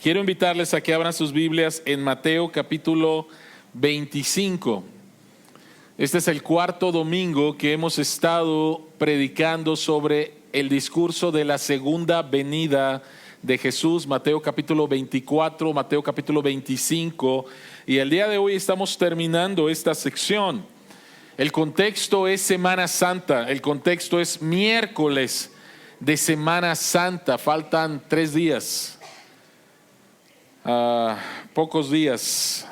Quiero invitarles a que abran sus Biblias en Mateo capítulo 25. Este es el cuarto domingo que hemos estado predicando sobre el discurso de la segunda venida de Jesús. Mateo capítulo 24, Mateo capítulo 25. Y el día de hoy estamos terminando esta sección. El contexto es Semana Santa, el contexto es miércoles de Semana Santa. Faltan 3 días. Pocos días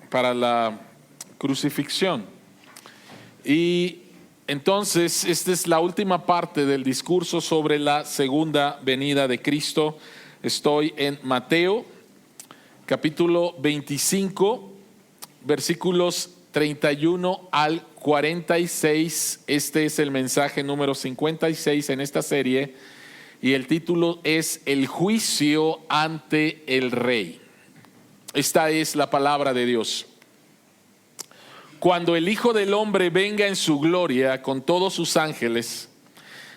para la crucifixión. Y entonces esta es la última parte del discurso sobre la segunda venida de Cristo. Estoy en Mateo capítulo 25, versículos 31 al 46. Este es el mensaje número 56 en esta serie. Y el título es El juicio ante el rey. Esta es la palabra de Dios. Cuando el Hijo del Hombre venga en su gloria con todos sus ángeles,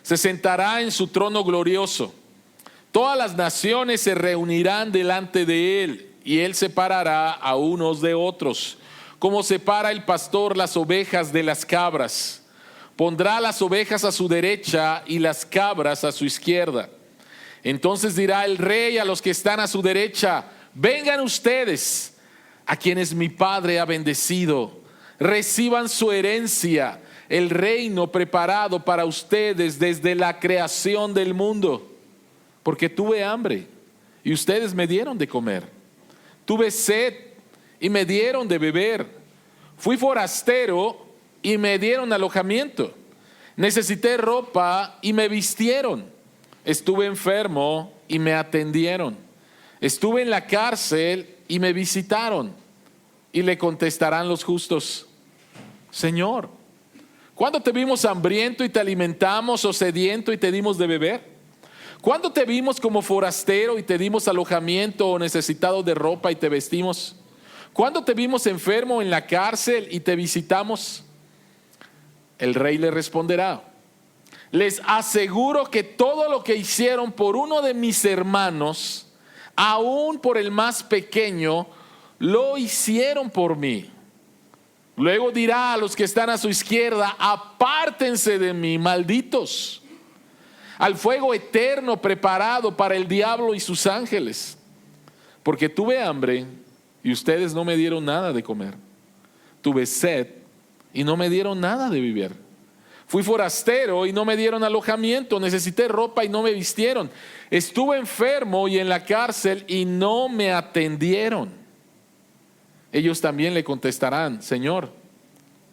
se sentará en su trono glorioso. Todas las naciones se reunirán delante de él, y él separará a unos de otros, como separa el pastor las ovejas de las cabras. Pondrá las ovejas a su derecha y las cabras a su izquierda. Entonces dirá el rey a los que están a su derecha: vengan ustedes, a quienes mi Padre ha bendecido. Reciban su herencia, el reino preparado para ustedes desde la creación del mundo. Porque tuve hambre y ustedes me dieron de comer. Tuve sed y me dieron de beber. Fui forastero y me dieron alojamiento. Necesité ropa y me vistieron. Estuve enfermo y me atendieron. Estuve en la cárcel y me visitaron. Y le contestarán los justos: Señor, ¿cuándo te vimos hambriento y te alimentamos, o sediento y te dimos de beber? ¿Cuándo te vimos como forastero y te dimos alojamiento, o necesitado de ropa y te vestimos? ¿Cuándo te vimos enfermo en la cárcel y te visitamos? El rey le responderá: les aseguro que todo lo que hicieron por uno de mis hermanos, aún por el más pequeño, lo hicieron por mí. Luego dirá a los que están a su izquierda: apártense de mí, malditos, al fuego eterno preparado para el diablo y sus ángeles. Porque tuve hambre y ustedes no me dieron nada de comer. Tuve sed y no me dieron nada de beber. Fui forastero y no me dieron alojamiento. Necesité ropa y no me vistieron. Estuve enfermo y en la cárcel y no me atendieron. Ellos también le contestarán: Señor,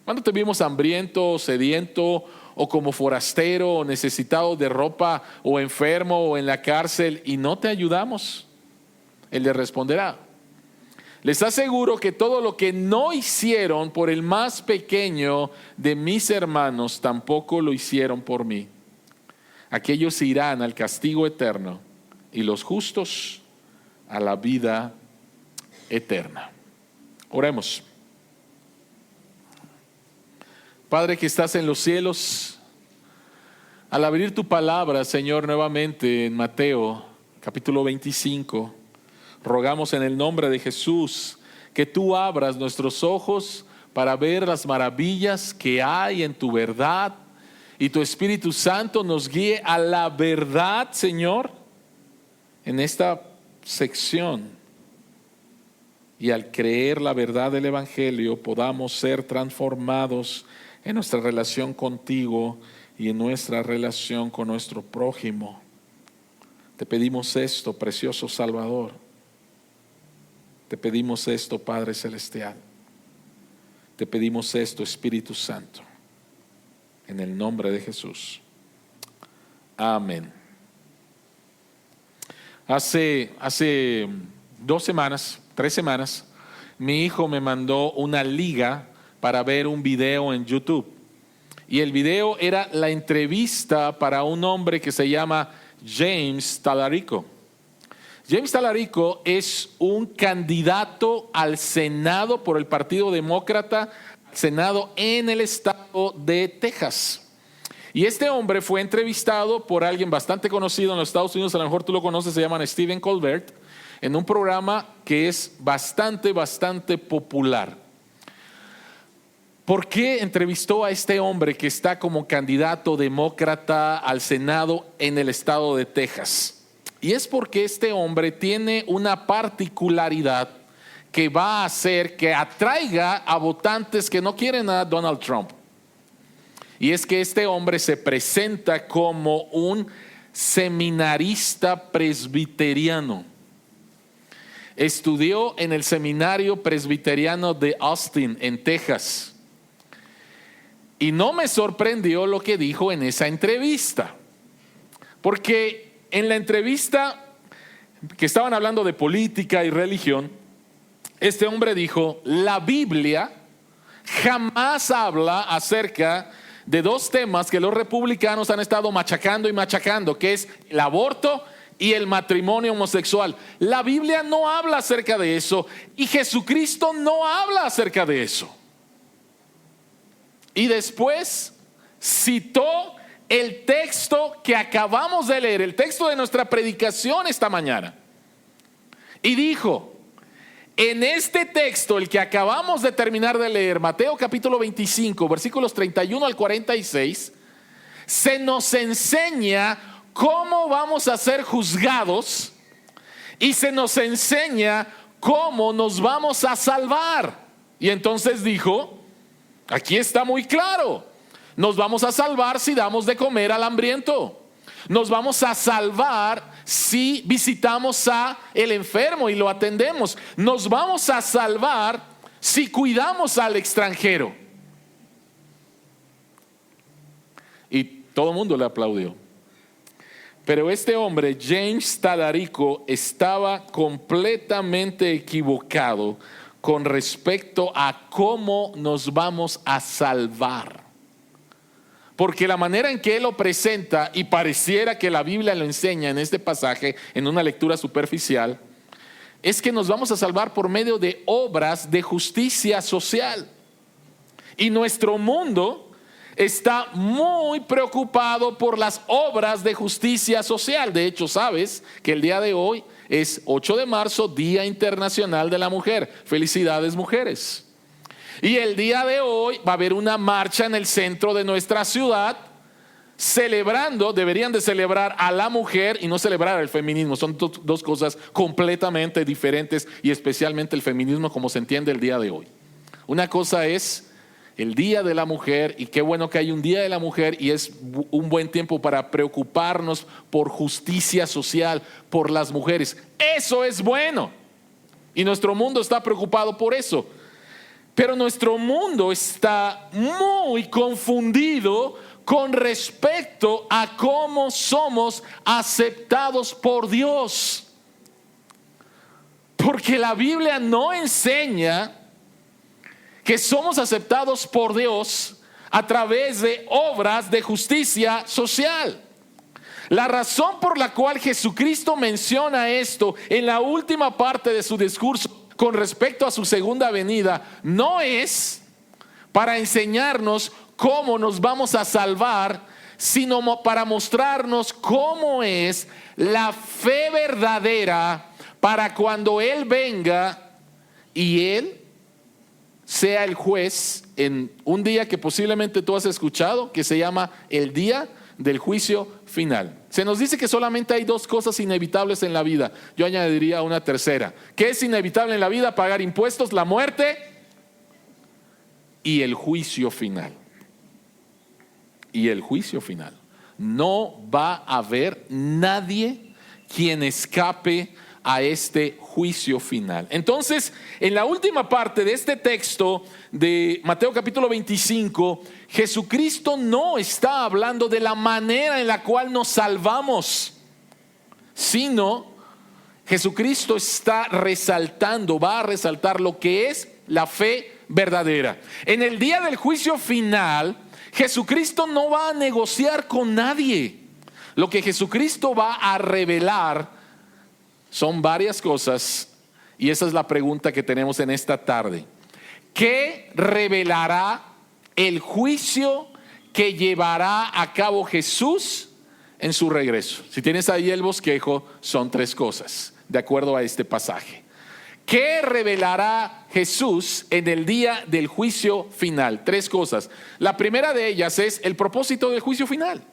¿cuándo te vimos hambriento, sediento, o como forastero, o necesitado de ropa, o enfermo, o en la cárcel, y no te ayudamos? Él le responderá: les aseguro que todo lo que no hicieron por el más pequeño de mis hermanos, tampoco lo hicieron por mí. Aquellos irán al castigo eterno y los justos a la vida eterna. Oremos. Padre que estás en los cielos, al abrir tu palabra, Señor, nuevamente en Mateo capítulo 25, rogamos en el nombre de Jesús que tú abras nuestros ojos para ver las maravillas que hay en tu verdad, y tu Espíritu Santo nos guíe a la verdad, Señor, en esta sección. Y al creer la verdad del Evangelio podamos ser transformados en nuestra relación contigo y en nuestra relación con nuestro prójimo. Te pedimos esto, precioso Salvador. Te pedimos esto, Padre Celestial. Te pedimos esto, Espíritu Santo. En el nombre de Jesús. Amén. Hace 2 semanas, 3 semanas, mi hijo me mandó una liga para ver un video en YouTube. Y el video era la entrevista para un hombre que se llama James Talarico. James Talarico es un candidato al Senado por el Partido Demócrata, Senado en el estado de Texas. Y este hombre fue entrevistado por alguien bastante conocido en los Estados Unidos, a lo mejor tú lo conoces, se llama Stephen Colbert. en un programa que es bastante popular. ¿Por qué entrevistó a este hombre que está como candidato demócrata al Senado en el estado de Texas? Y es porque este hombre tiene una particularidad que va a hacer que atraiga a votantes que no quieren a Donald Trump. Y es que este hombre se presenta como un seminarista presbiteriano. Estudió en el seminario presbiteriano de Austin, en Texas. Y no me sorprendió lo que dijo en esa entrevista. Porque en la entrevista que estaban hablando de política y religión, este hombre dijo: la Biblia jamás habla acerca de dos temas que los republicanos han estado machacando y machacando, que es el aborto y el matrimonio homosexual. La Biblia no habla acerca de eso y Jesucristo no habla acerca de eso. Y después citó el texto que acabamos de leer, el texto de nuestra predicación esta mañana. Y dijo: en este texto, el que acabamos de terminar de leer, Mateo capítulo 25, versículos 31 al 46, se nos enseña cómo vamos a ser juzgados y se nos enseña cómo nos vamos a salvar. Y entonces dijo: aquí está muy claro, nos vamos a salvar si damos de comer al hambriento. Nos vamos a salvar si visitamos a el enfermo y lo atendemos. Nos vamos a salvar si cuidamos al extranjero. Y todo el mundo le aplaudió. Pero este hombre, James Tadarico, estaba completamente equivocado con respecto a cómo nos vamos a salvar. Porque la manera en que él lo presenta, y pareciera que la Biblia lo enseña en este pasaje, en una lectura superficial, es que nos vamos a salvar por medio de obras de justicia social. Y nuestro mundo está muy preocupado por las obras de justicia social. De hecho, sabes que el día de hoy es 8 de marzo, Día Internacional de la Mujer. Felicidades, mujeres. Y el día de hoy va a haber una marcha en el centro de nuestra ciudad celebrando, deberían de celebrar a la mujer y no celebrar al feminismo. Son dos cosas completamente diferentes, y especialmente el feminismo como se entiende el día de hoy. Una cosa es el Día de la Mujer, y qué bueno que hay un Día de la Mujer, y es un buen tiempo para preocuparnos por justicia social, por las mujeres. Eso es bueno, y nuestro mundo está preocupado por eso. Pero nuestro mundo está muy confundido con respecto a cómo somos aceptados por Dios. Porque la Biblia no enseña que somos aceptados por Dios a través de obras de justicia social. La razón por la cual Jesucristo menciona esto en la última parte de su discurso con respecto a su segunda venida, no es para enseñarnos cómo nos vamos a salvar, sino para mostrarnos cómo es la fe verdadera para cuando Él venga y Él sea el juez en un día que posiblemente tú has escuchado, que se llama el día del juicio final. Se nos dice que solamente hay dos cosas inevitables en la vida. Yo añadiría una tercera. ¿Qué es inevitable en la vida? Pagar impuestos, la muerte y el juicio final. Y el juicio final. No va a haber nadie quien escape a este juicio final. Entonces, en la última parte de este texto de Mateo capítulo 25, Jesucristo no está hablando de la manera en la cual nos salvamos, sino Jesucristo está resaltando, va a resaltar lo que es la fe verdadera. En el día del juicio final, Jesucristo no va a negociar con nadie. Lo que Jesucristo va a revelar son varias cosas, y esa es la pregunta que tenemos en esta tarde. ¿Qué revelará el juicio que llevará a cabo Jesús en su regreso? Si tienes ahí el bosquejo, son tres cosas. de acuerdo a este pasaje. ¿Qué revelará Jesús en el día del juicio final? 3 cosas. La primera de ellas es el propósito del juicio final.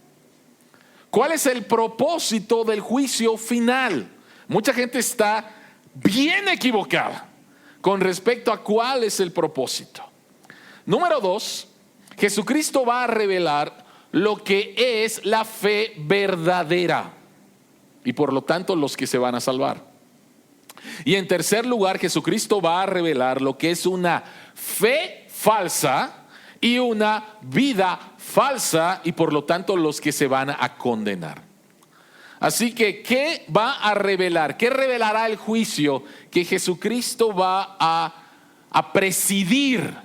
¿Cuál es el propósito del juicio final? Mucha gente está bien equivocada con respecto a cuál es el propósito. Número 2, Jesucristo va a revelar lo que es la fe verdadera y por lo tanto los que se van a salvar. Y en tercer lugar, Jesucristo va a revelar lo que es una fe falsa y una vida falsa y por lo tanto los que se van a condenar. Así que, ¿qué va a revelar? ¿Qué revelará el juicio que Jesucristo va a presidir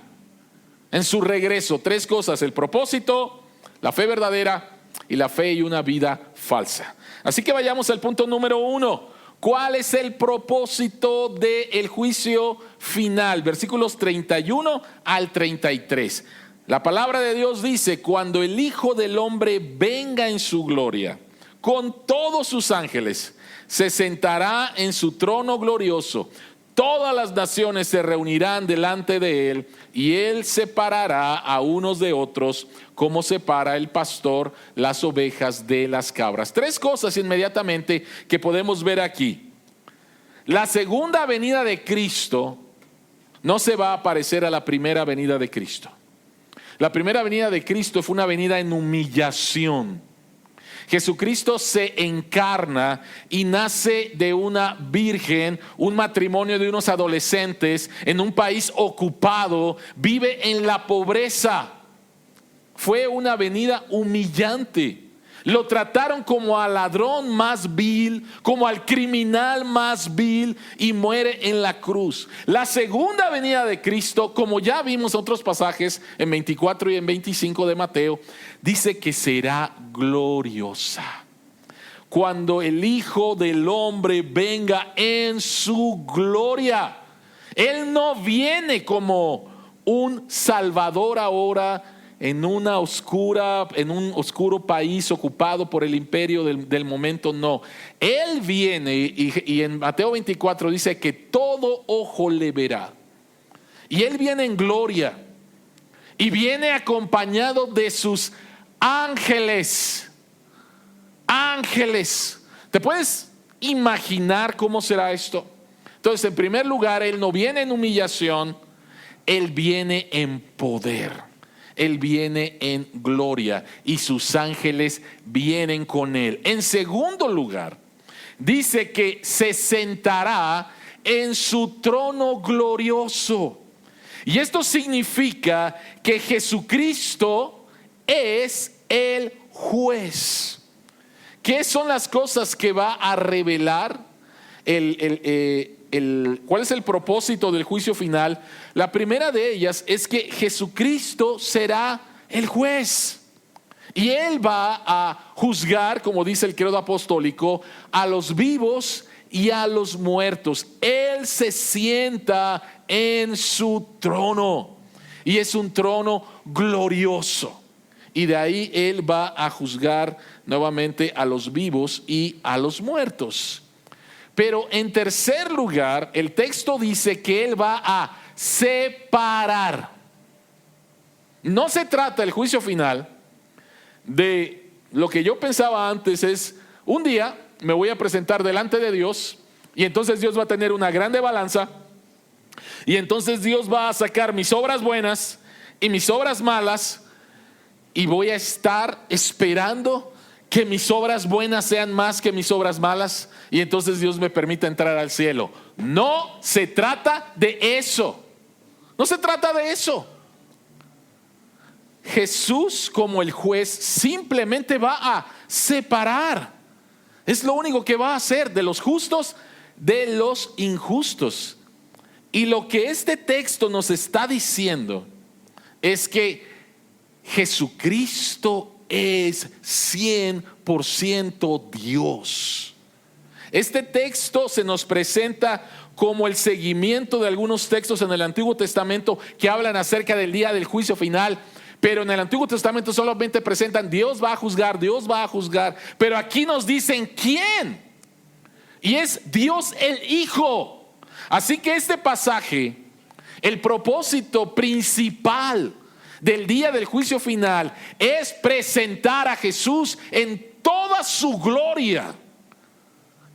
en su regreso? 3 cosas: el propósito, la fe verdadera y la fe y una vida falsa. Así que vayamos al punto número 1. ¿Cuál es el propósito del juicio final? Versículos 31 al 33. La palabra de Dios dice: cuando el Hijo del Hombre venga en su gloria, con todos sus ángeles, se sentará en su trono glorioso. Todas las naciones se reunirán delante de él y él separará a unos de otros como separa el pastor las ovejas de las cabras. 3 cosas inmediatamente que podemos ver aquí. La segunda venida de Cristo no se va a parecer a la primera venida de Cristo. La primera venida de Cristo fue una venida en humillación. Jesucristo se encarna y nace de una virgen, un matrimonio de unos adolescentes en un país ocupado, vive en la pobreza. Fue una venida humillante. Lo trataron como al ladrón más vil, como al criminal más vil y muere en la cruz. La segunda venida de Cristo, como ya vimos en otros pasajes en 24 y en 25 de Mateo, dice que será gloriosa. Cuando el Hijo del Hombre venga en su gloria. Él no viene como un Salvador ahora en un oscuro país ocupado por el imperio del momento, no. Él viene y en Mateo 24 dice que todo ojo le verá. Y él viene en gloria y viene acompañado de sus ángeles. Ángeles. ¿Te puedes imaginar cómo será esto? Entonces, en primer lugar, él no viene en humillación, él viene en poder. Él viene en gloria y sus ángeles vienen con él. En segundo lugar, dice que se sentará en su trono glorioso. Y esto significa que Jesucristo es el juez. ¿Qué son las cosas que va a revelar cuál es el propósito del juicio final? La primera de ellas es que Jesucristo será el juez y él va a juzgar, como dice el credo apostólico, a los vivos y a los muertos. Él se sienta en su trono y es un trono glorioso, y de ahí él va a juzgar nuevamente a los vivos y a los muertos. Pero en tercer lugar, el texto dice que él va a separar. No se trata el juicio final de lo que yo pensaba antes, es un día me voy a presentar delante de Dios y entonces Dios va a tener una grande balanza y entonces Dios va a sacar mis obras buenas y mis obras malas y voy a estar esperando que mis obras buenas sean más que mis obras malas y entonces Dios me permita entrar al cielo. No se trata de eso. No se trata de eso. Jesús, como el juez, simplemente va a separar. Es lo único que va a hacer, de los justos de los injustos. Y lo que este texto nos está diciendo es que Jesucristo es 100% Dios. Este texto se nos presenta como el seguimiento de algunos textos en el Antiguo Testamento que hablan acerca del día del juicio final. Pero en el Antiguo Testamento solamente presentan Dios va a juzgar, Dios va a juzgar. Pero aquí nos dicen quién. y es Dios el Hijo. Así que este pasaje, el propósito principal del día del juicio final es presentar a Jesús en toda su gloria.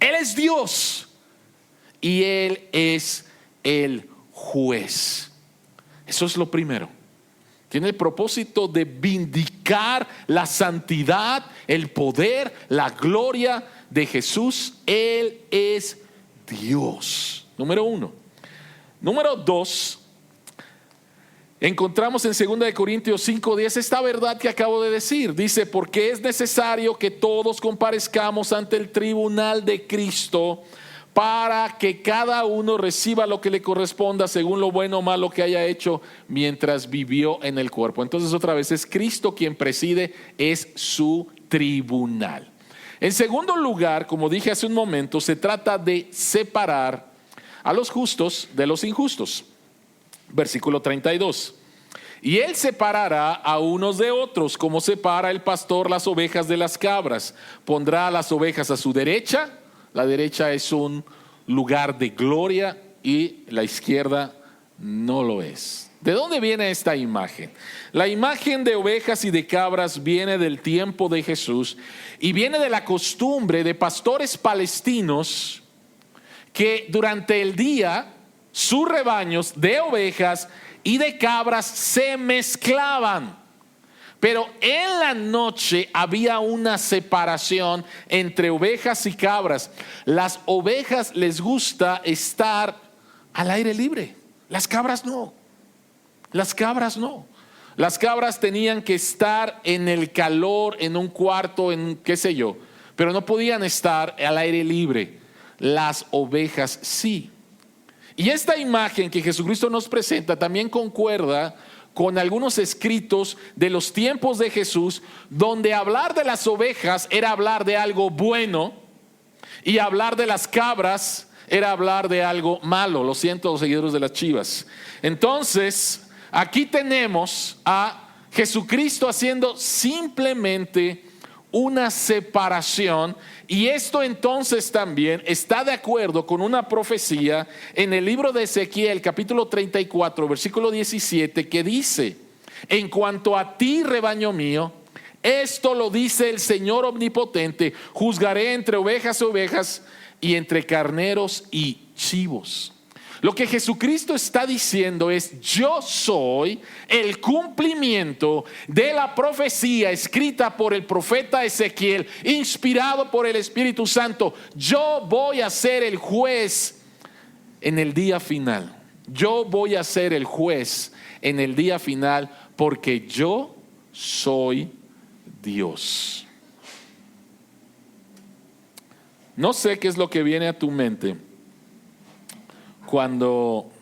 Él es Dios y Él es el juez. Eso es lo primero. Tiene el propósito de vindicar la santidad, el poder, la gloria de Jesús. Él es Dios. Número 1. Número 2. Encontramos en 2 Corintios 5:10 esta verdad que acabo de decir. Dice, porque es necesario que todos comparezcamos ante el tribunal de Cristo, para que cada uno reciba lo que le corresponda según lo bueno o malo que haya hecho mientras vivió en el cuerpo. Entonces otra vez es Cristo quien preside, es su tribunal. En segundo lugar, como dije hace un momento, se trata de separar a los justos de los injustos. Versículo 32. Y él separará a unos de otros, como separa el pastor las ovejas de las cabras. Pondrá a las ovejas a su derecha. La derecha es un lugar de gloria y la izquierda no lo es. ¿De dónde viene esta imagen? La imagen de ovejas y de cabras viene del tiempo de Jesús y viene de la costumbre de pastores palestinos que durante el día sus rebaños de ovejas y de cabras se mezclaban. Pero en la noche había una separación entre ovejas y cabras. Las ovejas les gusta estar al aire libre. Las cabras no. Las cabras no. Las cabras tenían que estar en el calor, en un cuarto, en qué sé yo. Pero no podían estar al aire libre. Las ovejas sí. Y esta imagen que Jesucristo nos presenta también concuerda con algunos escritos de los tiempos de Jesús, donde hablar de las ovejas era hablar de algo bueno y hablar de las cabras era hablar de algo malo. Lo siento, los seguidores de las Chivas. Entonces, aquí tenemos a Jesucristo haciendo simplemente una separación, y esto entonces también está de acuerdo con una profecía en el libro de Ezequiel capítulo 34 versículo 17 que dice: en cuanto a ti, rebaño mío, esto lo dice el Señor omnipotente, juzgaré entre ovejas y ovejas y entre carneros y chivos. Lo que Jesucristo está diciendo es: yo soy el cumplimiento de la profecía escrita por el profeta Ezequiel, inspirado por el Espíritu Santo. Yo voy a ser el juez en el día final. Yo voy a ser el juez en el día final, porque yo soy Dios. No sé qué es lo que viene a tu mente cuando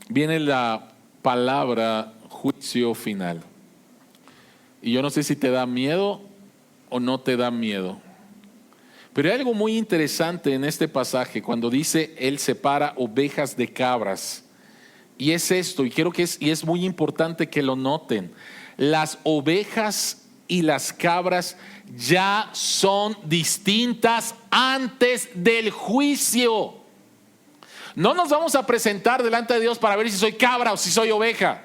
viene la palabra juicio final. Y yo no sé si te da miedo o no te da miedo. Pero hay algo muy interesante en este pasaje cuando dice: él separa ovejas de cabras. Y es esto, y quiero que es muy importante que lo noten. Las ovejas y las cabras ya son distintas antes del juicio. No nos vamos a presentar delante de Dios para ver si soy cabra o si soy oveja.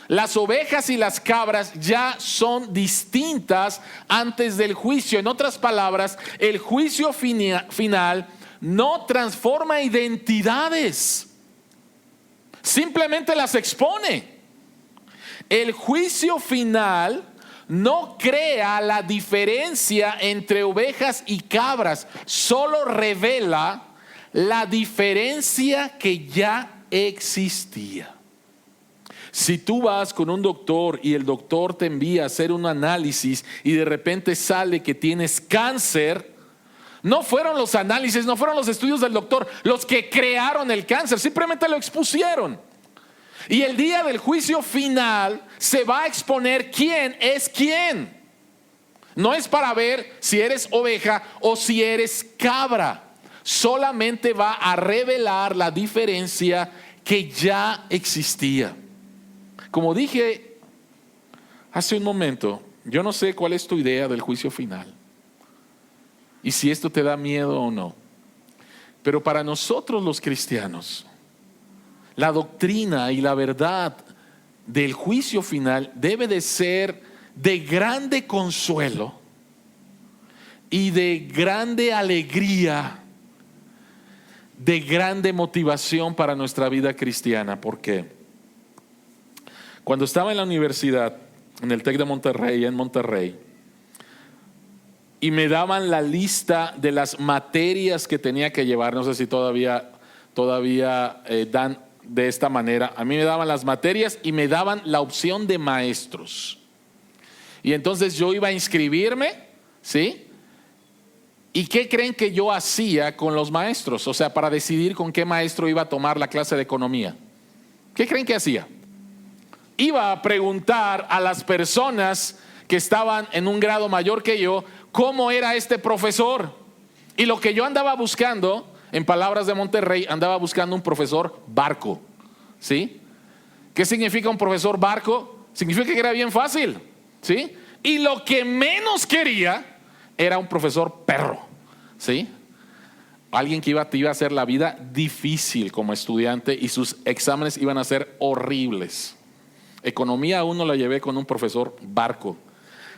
Las ovejas y las cabras ya son distintas antes del juicio. En otras palabras, el juicio final no transforma identidades, simplemente las expone. El juicio final no crea la diferencia entre ovejas y cabras, solo revela la diferencia que ya existía. Si tú vas con un doctor y el doctor te envía a hacer un análisis y de repente sale que tienes cáncer, no fueron los análisis, no fueron los estudios del doctor los que crearon el cáncer, simplemente lo expusieron. Y el día del juicio final se va a exponer quién es quién. No es para ver si eres oveja o si eres cabra. Solamente va a revelar la diferencia que ya existía. Como dije hace un momento, yo no sé cuál es tu idea del juicio final. y si esto te da miedo o no. Pero para nosotros los cristianos, la doctrina y la verdad del juicio final debe de ser de grande consuelo y de grande alegría, de grande motivación para nuestra vida cristiana. ¿Por qué? Cuando estaba en la universidad, en el TEC de Monterrey, en Monterrey, y me daban la lista de las materias que tenía que llevar, no sé si todavía dan de esta manera. A mí me daban las materias y me daban la opción de maestros. Y entonces yo iba a inscribirme, ¿sí? ¿Y qué creen que yo hacía con los maestros? O sea, para decidir con qué maestro iba a tomar la clase de economía. ¿Qué creen que hacía? Iba a preguntar a las personas que estaban en un grado mayor que yo cómo era este profesor. Y lo que yo andaba buscando, en palabras de Monterrey, andaba buscando un profesor barco, ¿sí? ¿Qué significa un profesor barco? Significa que era bien fácil, ¿sí? Y lo que menos quería era un profesor perro, ¿sí? Alguien que te iba a hacer la vida difícil como estudiante y sus exámenes iban a ser horribles. Economía 1 la llevé con un profesor barco.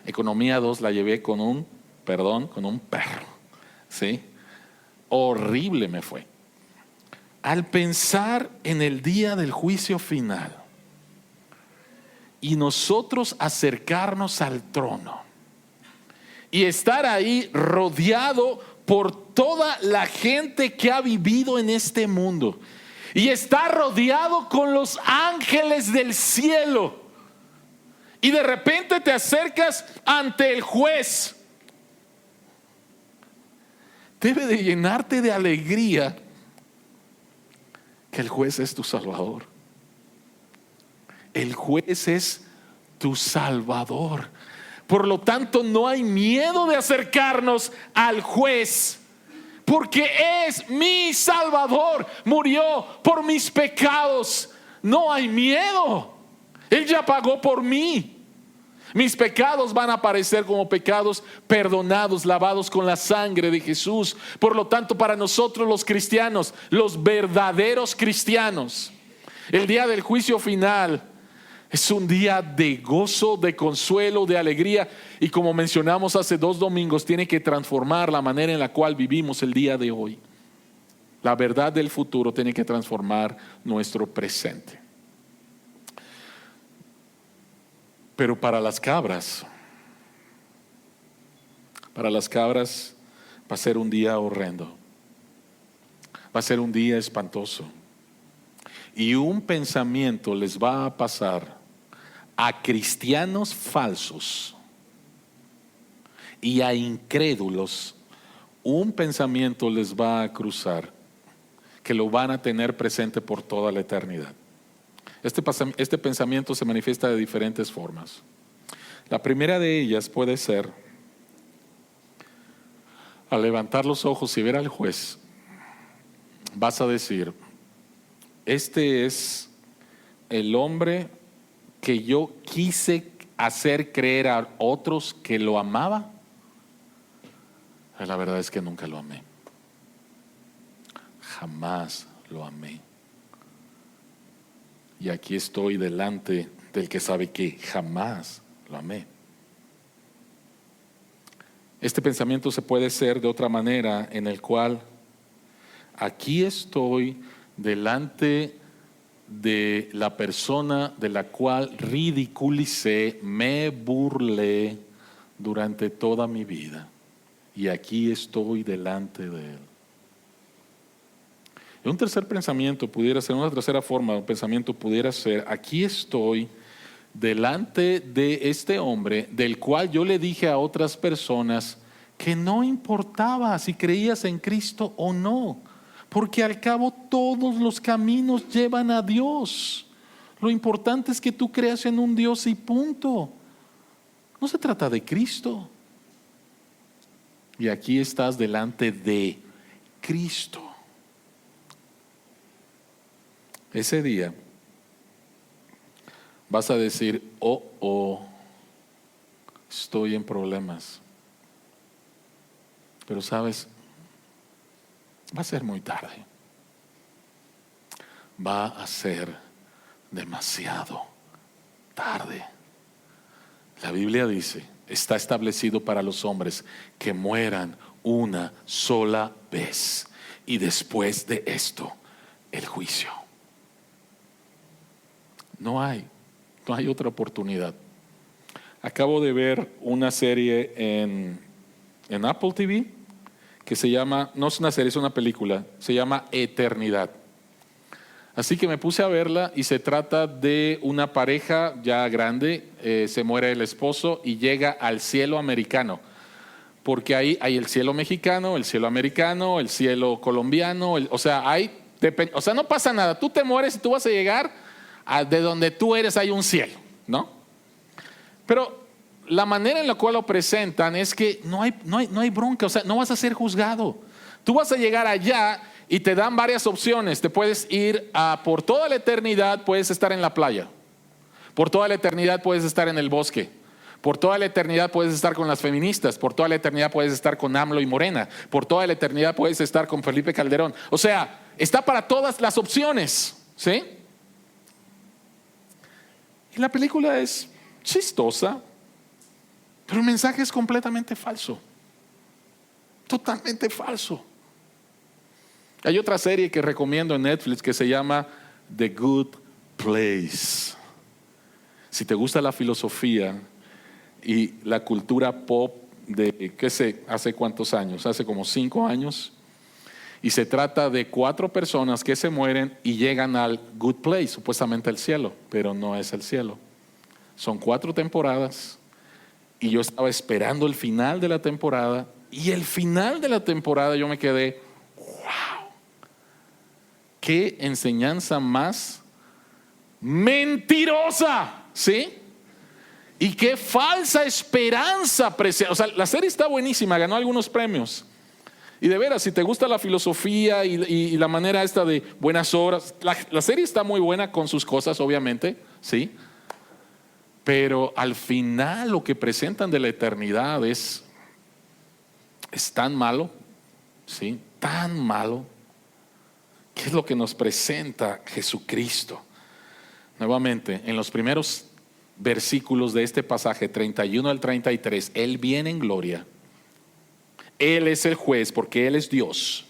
Economía 2 la llevé con un perro, ¿sí? Horrible me fue. Al pensar en el día del juicio final y nosotros acercarnos al trono y estar ahí rodeado por toda la gente que ha vivido en este mundo y estar rodeado con los ángeles del cielo, y de repente te acercas ante el juez, debe de llenarte de alegría que el juez es tu Salvador. El juez es tu Salvador. Por lo tanto, no hay miedo de acercarnos al juez, porque es mi Salvador. Murió por mis pecados. No hay miedo. Él ya pagó por mí. Mis pecados van a aparecer como pecados perdonados, lavados con la sangre de Jesús. Por lo tanto, para nosotros los cristianos, los verdaderos cristianos, el día del juicio final es un día de gozo, de consuelo, de alegría. Y como mencionamos hace 2 domingos, tiene que transformar la manera en la cual vivimos el día de hoy. La verdad del futuro tiene que transformar nuestro presente. Pero para las cabras va a ser un día horrendo. Va a ser un día espantoso. Y un pensamiento les va a pasar a cristianos falsos y a incrédulos. Un pensamiento les va a cruzar que lo van a tener presente por toda la eternidad. Este pensamiento se manifiesta de diferentes formas. La primera de ellas puede ser, al levantar los ojos y ver al juez, vas a decir: este es el hombre que yo quise hacer creer a otros que lo amaba. La verdad es que nunca lo amé. Jamás lo amé. Y aquí estoy delante del que sabe que jamás lo amé. Este pensamiento se puede hacer de otra manera, en el cual aquí estoy delante de la persona de la cual ridiculicé, me burlé durante toda mi vida, y aquí estoy delante de él. Un tercer pensamiento pudiera ser, una tercera forma de un pensamiento pudiera ser: aquí estoy delante de este hombre del cual yo le dije a otras personas que no importaba si creías en Cristo o no, porque al cabo todos los caminos llevan a Dios. Lo importante es que tú creas en un Dios y punto. No se trata de Cristo. Y aquí estás delante de Cristo. Ese día vas a decir: estoy en problemas. Pero sabes, va a ser muy tarde. Va a ser demasiado tarde. La Biblia dice, está establecido para los hombres que mueran una sola vez y después de esto el juicio. No hay otra oportunidad. Acabo de ver una serie en Apple TV que se llama, no es una serie, es una película, se llama Eternidad. Así que me puse a verla y se trata de una pareja ya grande, se muere el esposo y llega al cielo americano. Porque ahí hay el cielo mexicano, el cielo americano, el cielo colombiano, o sea, no pasa nada. Tú te mueres y tú vas a llegar de donde tú eres, hay un cielo, ¿no? Pero la manera en la cual lo presentan es que no hay bronca, o sea, no vas a ser juzgado. Tú vas a llegar allá y te dan varias opciones. Te puedes ir por toda la eternidad, puedes estar en la playa. Por toda la eternidad puedes estar en el bosque. Por toda la eternidad puedes estar con las feministas. Por toda la eternidad puedes estar con AMLO y Morena. Por toda la eternidad puedes estar con Felipe Calderón. O sea, está para todas las opciones, ¿sí? Y la película es chistosa, pero el mensaje es completamente falso. Totalmente falso. Hay otra serie que recomiendo en Netflix que se llama The Good Place. Si te gusta la filosofía y la cultura pop de, hace cuántos años, hace como 5 años, y se trata de 4 personas que se mueren y llegan al Good Place, supuestamente el cielo, pero no es el cielo. Son 4 temporadas y yo estaba esperando el final de la temporada, y el final de la temporada yo me quedé, wow, qué enseñanza más mentirosa, ¿sí? Y qué falsa esperanza. O sea, la serie está buenísima, ganó algunos premios. Y de veras, si te gusta la filosofía y la manera esta de buenas obras, la serie está muy buena con sus cosas, obviamente, ¿sí? Pero al final lo que presentan de la eternidad es tan malo, ¿sí? Tan malo. ¿Qué es lo que nos presenta Jesucristo? Nuevamente, en los primeros versículos de este pasaje, 31 al 33, Él viene en gloria. Él es el juez porque Él es Dios.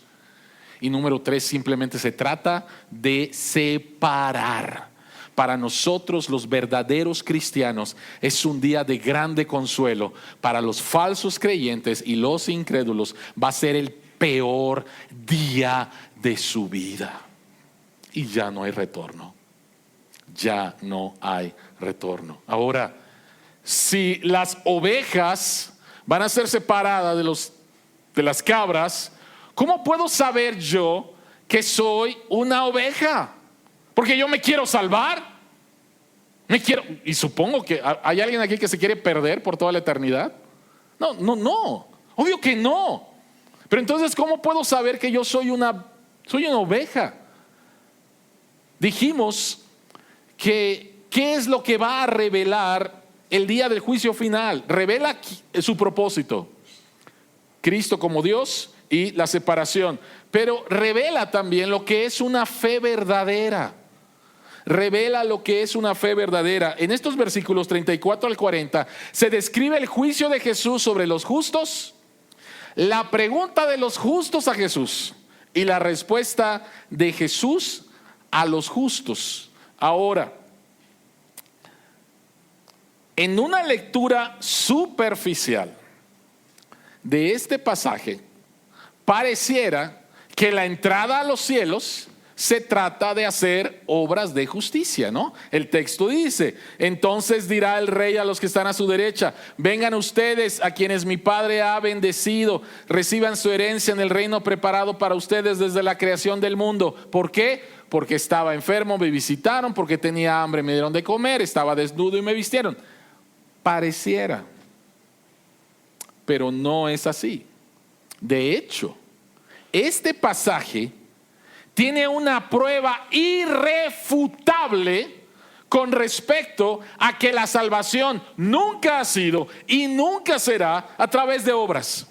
Y número 3, simplemente se trata de separar. Para nosotros los verdaderos cristianos es un día de grande consuelo. Para los falsos creyentes y los incrédulos va a ser el peor día de su vida. Y ya no hay retorno. Ya no hay retorno. Ahora, si las ovejas van a ser separadas de las cabras, ¿cómo puedo saber yo que soy una oveja? Porque yo me quiero salvar. Y supongo que hay alguien aquí que se quiere perder por toda la eternidad. No. Obvio que no. Pero entonces, ¿cómo puedo saber que yo soy una oveja? Dijimos que ¿qué es lo que va a revelar el día del juicio final? Revela su propósito. Cristo como Dios y la separación. Pero revela también lo que es una fe verdadera. Revela lo que es una fe verdadera. En estos versículos 34 al 40 se describe el juicio de Jesús sobre los justos, la pregunta de los justos a Jesús y la respuesta de Jesús a los justos. Ahora, en una lectura superficial de este pasaje, pareciera que la entrada a los cielos se trata de hacer obras de justicia, ¿no? El texto dice: entonces dirá el rey a los que están a su derecha: vengan ustedes a quienes mi Padre ha bendecido, reciban su herencia en el reino preparado para ustedes desde la creación del mundo. ¿Por qué? Porque estaba enfermo, me visitaron; porque tenía hambre, me dieron de comer; estaba desnudo y me vistieron. Pareciera, pero no es así. De hecho, este pasaje tiene una prueba irrefutable con respecto a que la salvación nunca ha sido y nunca será a través de obras.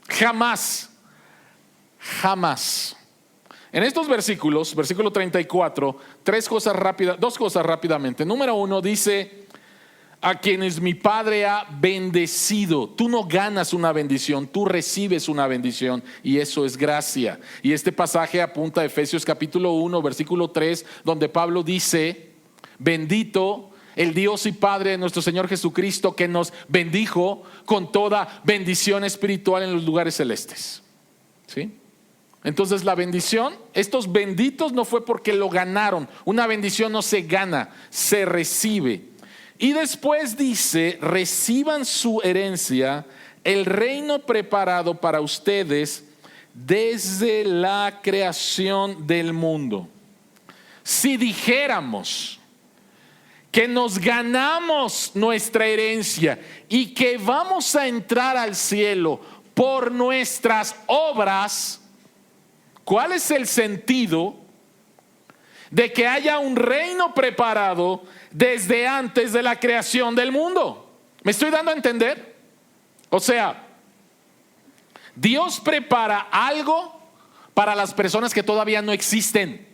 Jamás, jamás. En estos versículos, versículo 34, dos cosas rápidamente. Número 1 dice: a quienes mi Padre ha bendecido. Tú no ganas una bendición, tú recibes una bendición, y eso es gracia. Y este pasaje apunta a Efesios capítulo 1, versículo 3, donde Pablo dice: bendito el Dios y Padre de nuestro Señor Jesucristo, que nos bendijo con toda bendición espiritual en los lugares celestes. ¿Sí? Entonces la bendición, estos benditos no fue porque lo ganaron. Una bendición no se gana, se recibe. Y después dice: reciban su herencia, el reino preparado para ustedes desde la creación del mundo. Si dijéramos que nos ganamos nuestra herencia y que vamos a entrar al cielo por nuestras obras, ¿cuál es el sentido de que haya un reino preparado desde antes de la creación del mundo? ¿Me estoy dando a entender? O sea, Dios prepara algo para las personas que todavía no existen,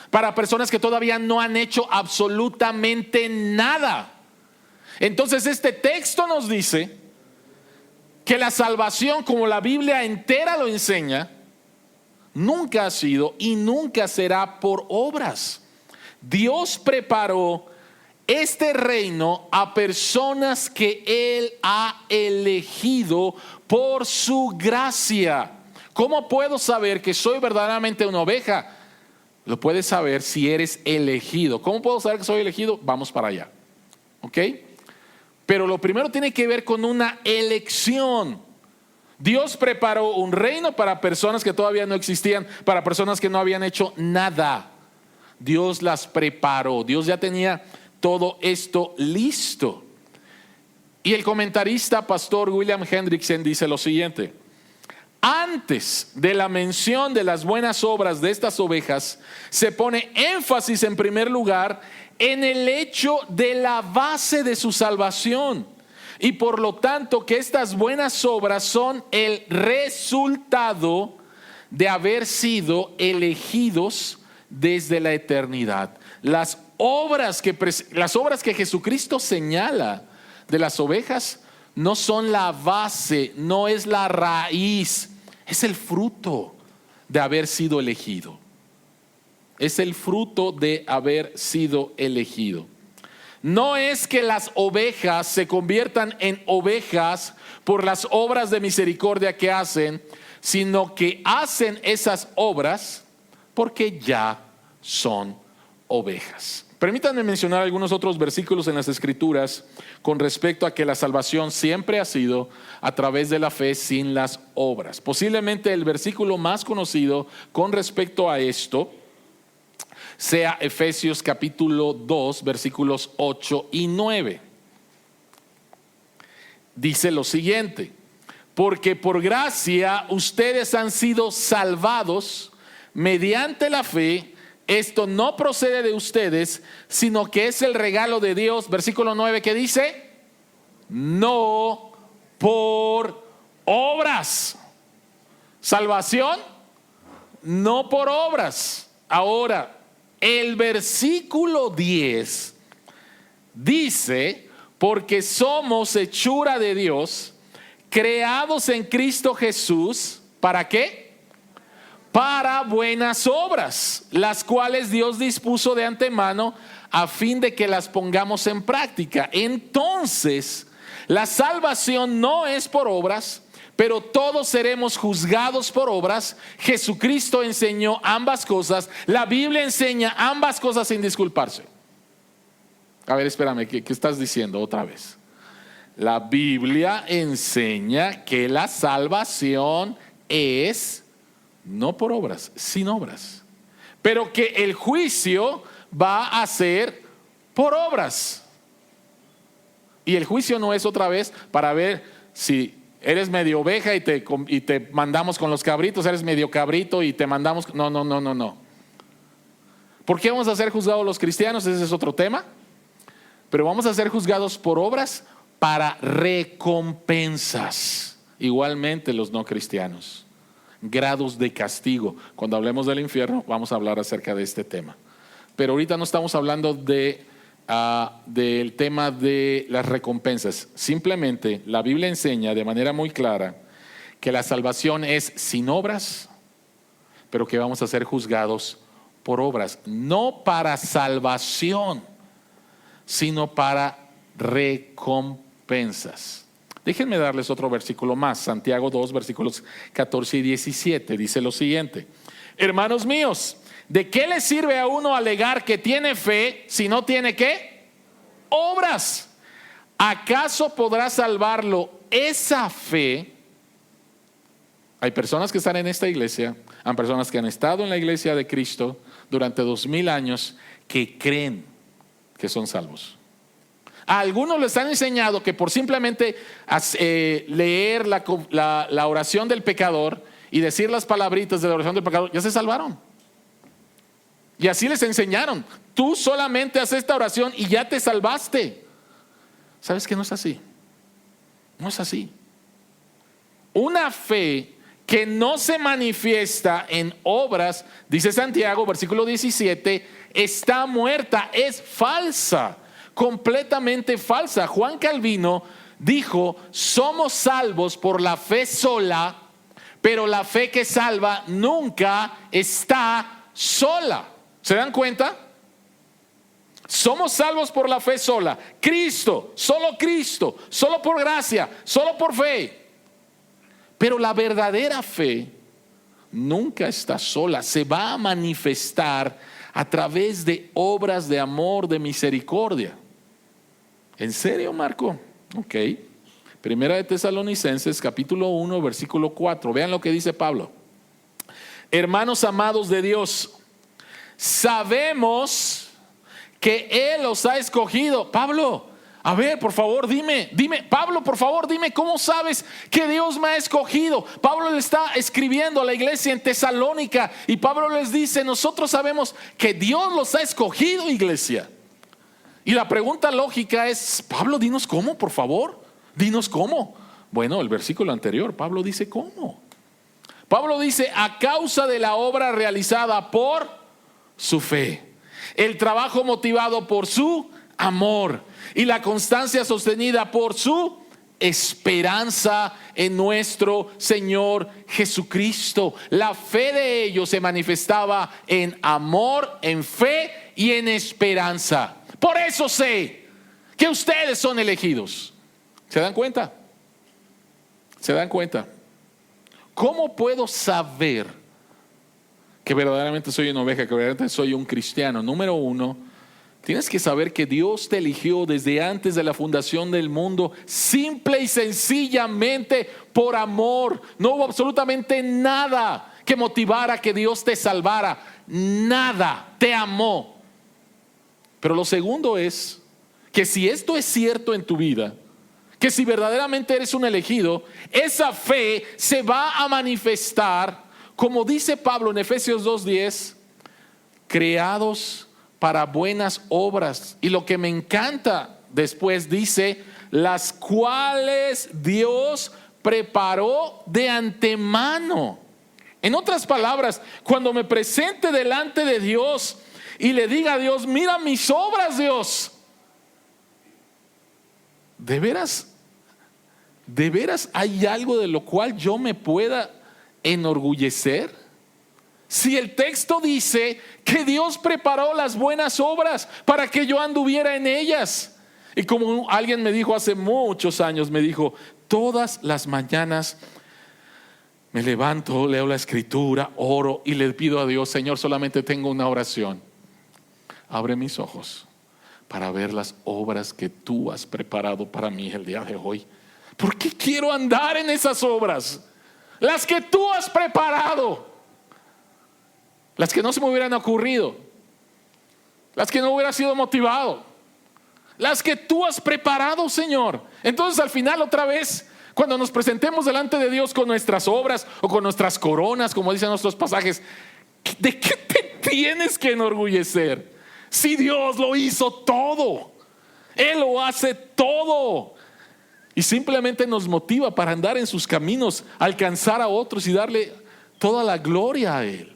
para personas que todavía no han hecho absolutamente nada. Entonces este texto nos dice que la salvación, como la Biblia entera lo enseña, nunca ha sido y nunca será por obras. Dios preparó este reino a personas que Él ha elegido por su gracia. ¿Cómo puedo saber que soy verdaderamente una oveja? Lo puedes saber si eres elegido. ¿Cómo puedo saber que soy elegido? Vamos para allá. ¿Ok? Pero lo primero tiene que ver con una elección. Dios preparó un reino para personas que todavía no existían, para personas que no habían hecho nada. Dios las preparó. Dios ya tenía todo esto listo. Y el comentarista pastor William Hendrickson dice lo siguiente: antes de la mención de las buenas obras de estas ovejas, se pone énfasis en primer lugar en el hecho de la base de su salvación. Y por lo tanto que estas buenas obras son el resultado de haber sido elegidos desde la eternidad. Las obras que Jesucristo señala de las ovejas no son la base, no es la raíz, es el fruto de haber sido elegido. Es el fruto de haber sido elegido. No es que las ovejas se conviertan en ovejas por las obras de misericordia que hacen, sino que hacen esas obras porque ya son ovejas. Permítanme mencionar algunos otros versículos en las Escrituras con respecto a que la salvación siempre ha sido a través de la fe sin las obras. Posiblemente el versículo más conocido con respecto a esto sea Efesios capítulo 2, versículos 8 y 9. Dice lo siguiente: porque por gracia ustedes han sido salvados mediante la fe. Esto no procede de ustedes, sino que es el regalo de Dios. Versículo 9, ¿qué dice? No por obras. Salvación, no por obras. Ahora, el versículo 10 dice: porque somos hechura de Dios, creados en Cristo Jesús, ¿para qué? Para buenas obras, las cuales Dios dispuso de antemano a fin de que las pongamos en práctica. Entonces, la salvación no es por obras, pero todos seremos juzgados por obras. Jesucristo enseñó ambas cosas. La Biblia enseña ambas cosas sin disculparse. A ver, espérame, ¿qué estás diciendo otra vez? La Biblia enseña que la salvación es no por obras, sin obras, pero que el juicio va a ser por obras. Y el juicio no es otra vez para ver si eres medio oveja y te mandamos con los cabritos, eres medio cabrito y te mandamos. No. ¿Por qué vamos a ser juzgados los cristianos? Ese es otro tema. Pero vamos a ser juzgados por obras para recompensas. igualmente los no cristianos. Grados de castigo. Cuando hablemos del infierno vamos a hablar acerca de este tema. Pero ahorita no estamos hablando del tema de las recompensas. Simplemente la Biblia enseña de manera muy clara que la salvación es sin obras, pero que vamos a ser juzgados por obras. No para salvación, sino para recompensas. Déjenme darles otro versículo más. Santiago 2, versículos 14 y 17. Dice lo siguiente: hermanos míos, ¿de qué le sirve a uno alegar que tiene fe si no tiene qué? Obras. ¿Acaso podrá salvarlo esa fe? Hay personas que están en esta iglesia, hay personas que han estado en la iglesia de Cristo durante 2000 años que creen que son salvos. A algunos les han enseñado que por simplemente leer la oración del pecador y decir las palabritas de la oración del pecador, ya se salvaron. Y así les enseñaron: tú solamente haces esta oración y ya te salvaste. ¿Sabes que no es así? No es así. Una fe que no se manifiesta en obras, dice Santiago, versículo 17, está muerta, es falsa, completamente falsa. Juan Calvino dijo: somos salvos por la fe sola, pero la fe que salva nunca está sola. ¿Se dan cuenta? Somos salvos por la fe sola. Cristo, solo por gracia, solo por fe. Pero la verdadera fe nunca está sola. Se va a manifestar a través de obras de amor, de misericordia. ¿En serio, Marco? Ok. Primera de Tesalonicenses, capítulo 1, versículo 4. Vean lo que dice Pablo. Hermanos amados de Dios, sabemos que Él os ha escogido. Pablo, a ver, por favor, dime, Pablo, por favor, dime, ¿cómo sabes que Dios me ha escogido? Pablo le está escribiendo a la iglesia en Tesalónica y Pablo les dice: nosotros sabemos que Dios los ha escogido, iglesia. Y la pregunta lógica es: Pablo, dinos cómo, por favor, dinos cómo. Bueno, el versículo anterior, Pablo dice cómo. Pablo dice: a causa de la obra realizada por su fe, el trabajo motivado por su amor y la constancia sostenida por su esperanza en nuestro Señor Jesucristo. La fe de ellos se manifestaba en amor, en fe y en esperanza. Por eso sé que ustedes son elegidos. ¿Se dan cuenta? ¿Se dan cuenta? ¿Cómo puedo saber que verdaderamente soy una oveja, que verdaderamente soy un cristiano? Número uno, tienes que saber que Dios te eligió desde antes de la fundación del mundo, simple y sencillamente por amor. No hubo absolutamente nada que motivara que Dios te salvara. Nada, te amó. Pero lo segundo es que si esto es cierto en tu vida, que si verdaderamente eres un elegido, esa fe se va a manifestar, como dice Pablo en Efesios 2:10, creados para buenas obras. Y lo que me encanta después dice: las cuales Dios preparó de antemano. En otras palabras, cuando me presente delante de Dios y le diga a Dios: mira mis obras, Dios, ¿de veras hay algo de lo cual yo me pueda enorgullecer? Si el texto dice que Dios preparó las buenas obras para que yo anduviera en ellas. Y como alguien me dijo hace muchos años, me dijo: todas las mañanas me levanto, leo la escritura, oro y le pido a Dios: Señor, solamente tengo una oración. Abre mis ojos para ver las obras que tú has preparado para mí el día de hoy. ¿Por qué quiero andar en esas obras? Las que tú has preparado, las que no se me hubieran ocurrido, las que no hubiera sido motivado, las que tú has preparado, Señor. Entonces al final, otra vez, cuando nos presentemos delante de Dios con nuestras obras o con nuestras coronas, como dicen nuestros pasajes, ¿de qué te tienes que enorgullecer? Si Dios lo hizo todo, Él lo hace todo. Y simplemente nos motiva para andar en sus caminos, alcanzar a otros y darle toda la gloria a Él.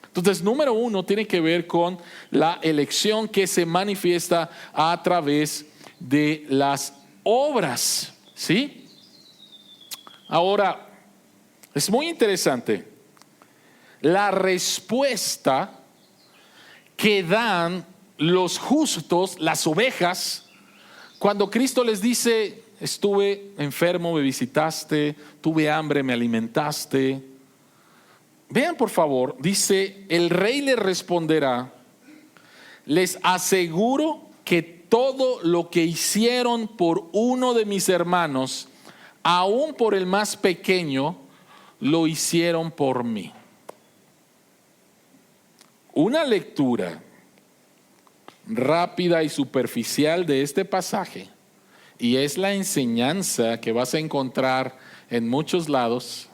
Entonces, número uno tiene que ver con la elección que se manifiesta a través de las obras, ¿sí? Ahora, es muy interesante la respuesta que dan los justos, las ovejas, cuando Cristo les dice: estuve enfermo, me visitaste, tuve hambre, me alimentaste. Vean por favor, dice: el rey le responderá: les aseguro que todo lo que hicieron por uno de mis hermanos, aún por el más pequeño, lo hicieron por mí. Una lectura rápida y superficial de este pasaje, y es la enseñanza que vas a encontrar en muchos lados,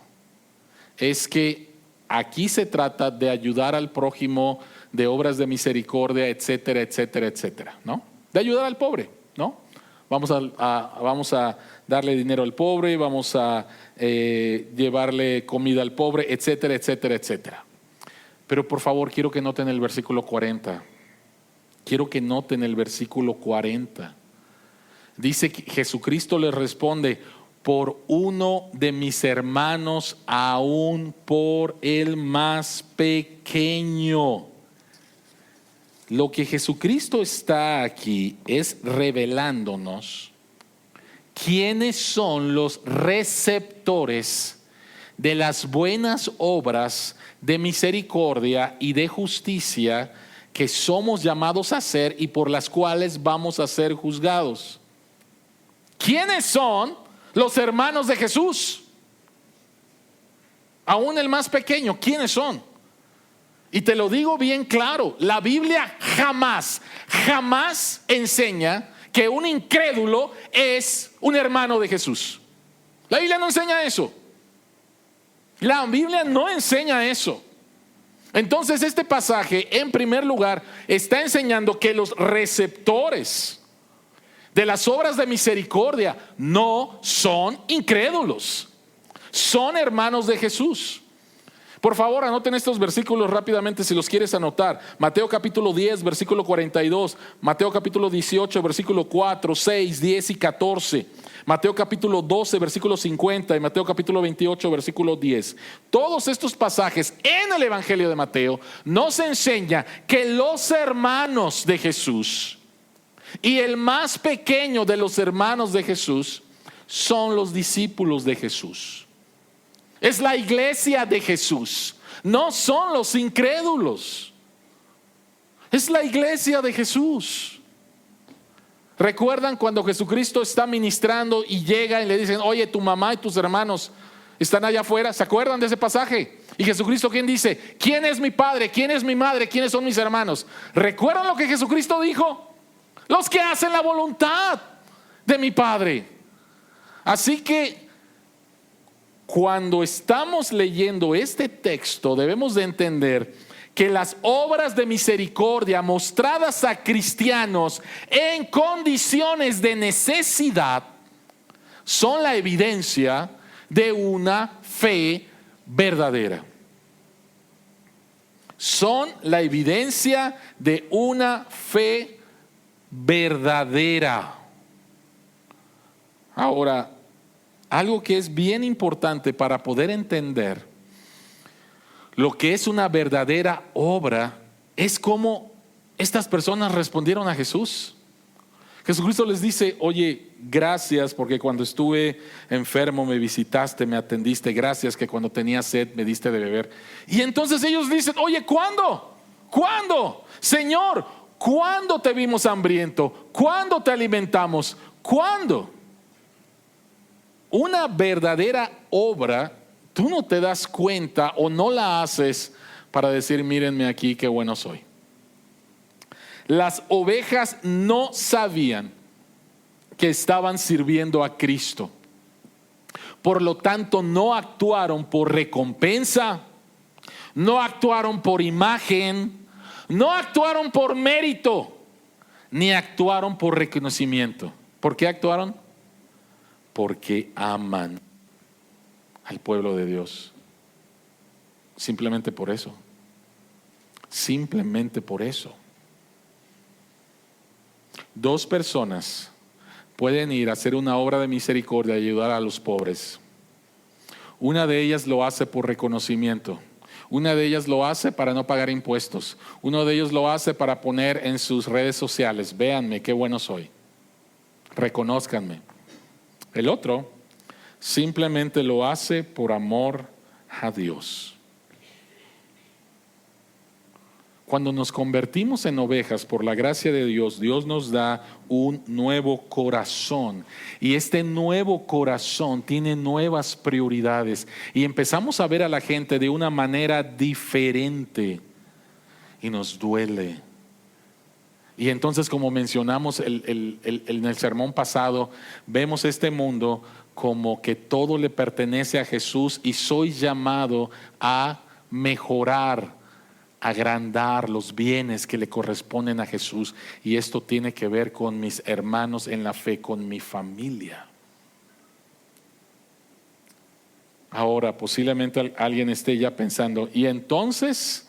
es que aquí se trata de ayudar al prójimo, de obras de misericordia, etcétera, etcétera, etcétera, ¿no? De ayudar al pobre, ¿no? Vamos a darle dinero al pobre, vamos a llevarle comida al pobre, etcétera, etcétera, etcétera. Pero por favor, quiero que noten el versículo 40. Quiero que noten el versículo 40. Dice que Jesucristo les responde: por uno de mis hermanos, aún por el más pequeño. Lo que Jesucristo está aquí es revelándonos quiénes son los receptores de las buenas obras de misericordia y de justicia que somos llamados a hacer y por las cuales vamos a ser juzgados. ¿Quiénes son los hermanos de Jesús? Aún el más pequeño, ¿quiénes son? Y te lo digo bien claro, la Biblia jamás enseña que un incrédulo es un hermano de Jesús. La Biblia no enseña eso. La Biblia no enseña eso. Entonces este pasaje, en primer lugar, está enseñando que los receptores de las obras de misericordia no son incrédulos, son hermanos de Jesús. Por favor, anoten estos versículos rápidamente si los quieres anotar. Mateo capítulo 10, versículo 42. Mateo capítulo 18, versículo 4, 6, 10 y 14. Mateo capítulo 12, versículo 50 y Mateo capítulo 28, versículo 10. Todos estos pasajes en el Evangelio de Mateo nos enseña que los hermanos de Jesús y el más pequeño de los hermanos de Jesús son los discípulos de Jesús. Es la iglesia de Jesús, no son los incrédulos. Es la iglesia de Jesús. ¿Recuerdan cuando Jesucristo está ministrando y llega y le dicen: oye, tu mamá y tus hermanos están allá afuera? ¿Se acuerdan de ese pasaje? Y Jesucristo, ¿quién dice? ¿Quién es mi padre? ¿Quién es mi madre? ¿Quiénes son mis hermanos? ¿Recuerdan lo que Jesucristo dijo? Los que hacen la voluntad de mi Padre. Así que cuando estamos leyendo este texto, debemos de entender que las obras de misericordia mostradas a cristianos en condiciones de necesidad son la evidencia de una fe verdadera. Son la evidencia de una fe verdadera. Ahora, algo que es bien importante para poder entender lo que es una verdadera obra es cómo estas personas respondieron a Jesús. Jesucristo les dice: oye, gracias porque cuando estuve enfermo me visitaste, me atendiste. Gracias que cuando tenía sed me diste de beber. Y entonces ellos dicen: oye, ¿cuándo? ¿Cuándo? Señor, ¿cuándo te vimos hambriento? ¿Cuándo te alimentamos? ¿Cuándo? Una verdadera obra, tú no te das cuenta o no la haces para decir: mírenme aquí, qué bueno soy. Las ovejas no sabían que estaban sirviendo a Cristo. Por lo tanto, no actuaron por recompensa, no actuaron por imagen, no actuaron por mérito, ni actuaron por reconocimiento. ¿Por qué actuaron? porque aman al pueblo de Dios. Simplemente por eso. Simplemente por eso. Dos personas pueden ir a hacer una obra de misericordia y ayudar a los pobres. Una de ellas lo hace por reconocimiento. Una de ellas lo hace para no pagar impuestos. Uno de ellos lo hace para poner en sus redes sociales: véanme qué bueno soy, reconózcanme. El otro simplemente lo hace por amor a Dios. Cuando nos convertimos en ovejas por la gracia de Dios, Dios nos da un nuevo corazón. Y este nuevo corazón tiene nuevas prioridades. Y empezamos a ver a la gente de una manera diferente. Y nos duele. Y entonces, como mencionamos en el sermón pasado, vemos este mundo como que todo le pertenece a Jesús y soy llamado a mejorar, agrandar los bienes que le corresponden a Jesús. Y esto tiene que ver con mis hermanos en la fe, con mi familia. Ahora, posiblemente alguien esté ya pensando: ¿y entonces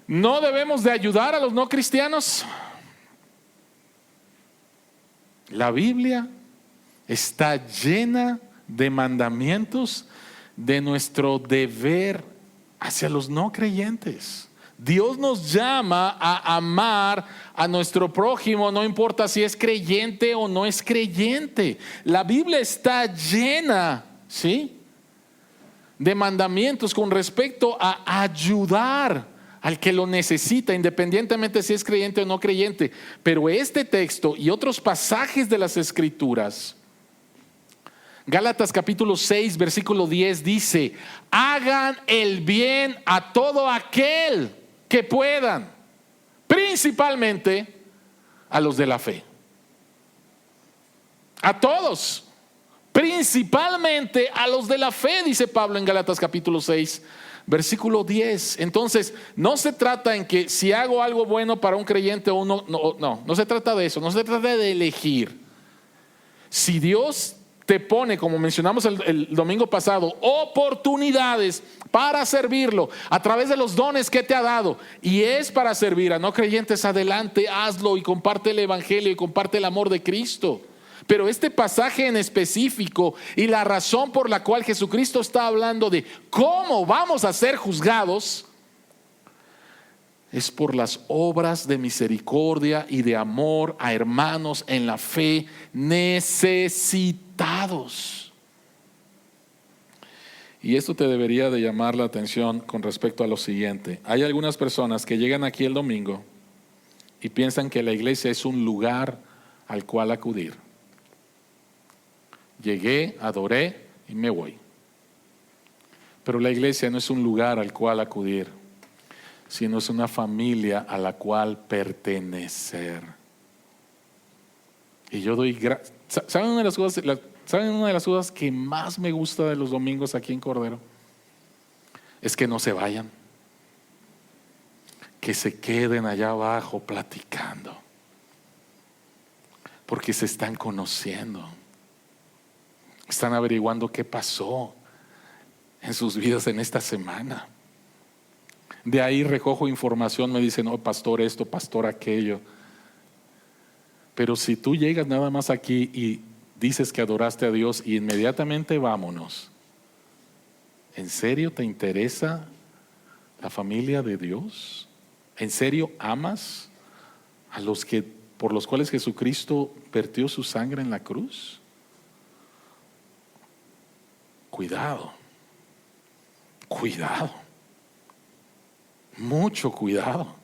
no debemos de ayudar a los no cristianos? La Biblia está llena de mandamientos de nuestro deber hacia los no creyentes. Dios nos llama a amar a nuestro prójimo, no importa si es creyente o no es creyente. La Biblia está llena, ¿sí?, de mandamientos con respecto a ayudar al que lo necesita, independientemente si es creyente o no creyente. Pero este texto y otros pasajes de las Escrituras, Gálatas capítulo 6 versículo 10 dice: hagan el bien a todo aquel que puedan, principalmente a los de la fe. A todos, principalmente a los de la fe, dice Pablo en Gálatas capítulo 6 versículo 10. Entonces, no se trata en que si hago algo bueno para un creyente o no se trata de eso, no se trata de elegir. Si Dios te pone, como mencionamos el domingo pasado, oportunidades para servirlo a través de los dones que te ha dado, y es para servir a no creyentes, adelante, hazlo y comparte el evangelio y comparte el amor de Cristo. Pero este pasaje en específico y la razón por la cual Jesucristo está hablando de cómo vamos a ser juzgados es por las obras de misericordia y de amor a hermanos en la fe necesitados. Y esto te debería de llamar la atención con respecto a lo siguiente. Hay algunas personas que llegan aquí el domingo y piensan que la iglesia es un lugar al cual acudir. Llegué, adoré y me voy. Pero la iglesia no es un lugar al cual acudir, sino es una familia a la cual pertenecer. Y yo doy gracias. ¿Saben una de las cosas que más me gusta de los domingos aquí en Cordero? Es que no se vayan, que se queden allá abajo platicando, porque se están conociendo, están averiguando qué pasó en sus vidas en esta semana. De ahí recojo información, me dicen: no, pastor esto, pastor aquello. Pero si tú llegas nada más aquí y dices que adoraste a Dios y inmediatamente vámonos, ¿en serio te interesa la familia de Dios? ¿En serio amas a los que por los cuales Jesucristo vertió su sangre en la cruz? Cuidado, mucho cuidado,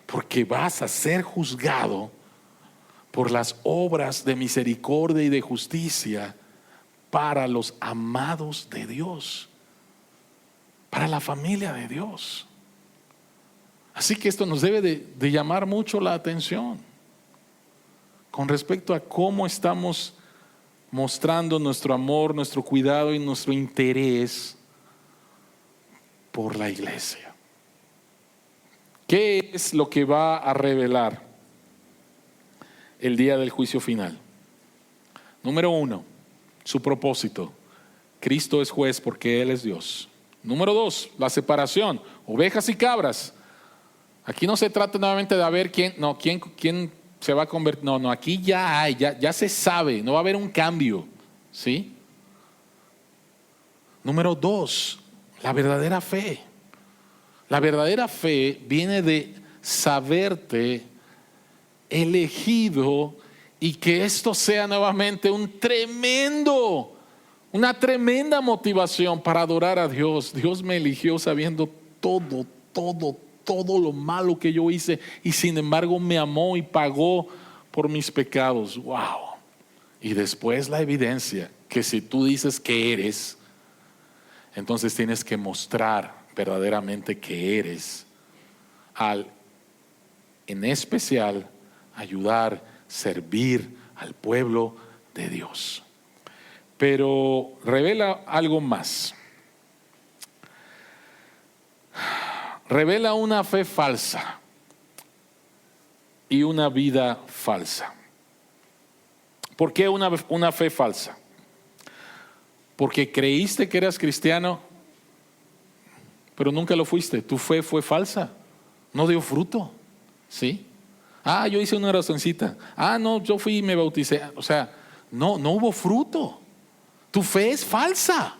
porque vas a ser juzgado por las obras de misericordia y de justicia para los amados de Dios, para la familia de Dios. Así que esto nos debe de llamar mucho la atención con respecto a cómo estamos mostrando nuestro amor, nuestro cuidado y nuestro interés por la iglesia. ¿Qué es lo que va a revelar el día del juicio final? Número 1, su propósito. Cristo es juez porque Él es Dios. Número 2, la separación, ovejas y cabras. Aquí no se trata nuevamente de ver quién se va a convertir. No, aquí ya se sabe, no va a haber un cambio, ¿sí? Número 2, la verdadera fe. La verdadera fe viene de saberte elegido y que esto sea nuevamente una tremenda motivación para adorar a Dios. Dios me eligió sabiendo todo lo malo que yo hice y sin embargo me amó y pagó por mis pecados. Wow. Y después la evidencia que si tú dices que eres, entonces tienes que mostrar verdaderamente que eres, en especial ayudar, servir al pueblo de Dios. Pero revela algo más. Revela una fe falsa y una vida falsa. ¿Por qué una fe falsa? Porque creíste que eras cristiano, pero nunca lo fuiste. Tu fe fue falsa, no dio fruto, ¿sí? Yo hice una oracioncita. No, yo fui y me bauticé. O sea, no hubo fruto. Tu fe es falsa.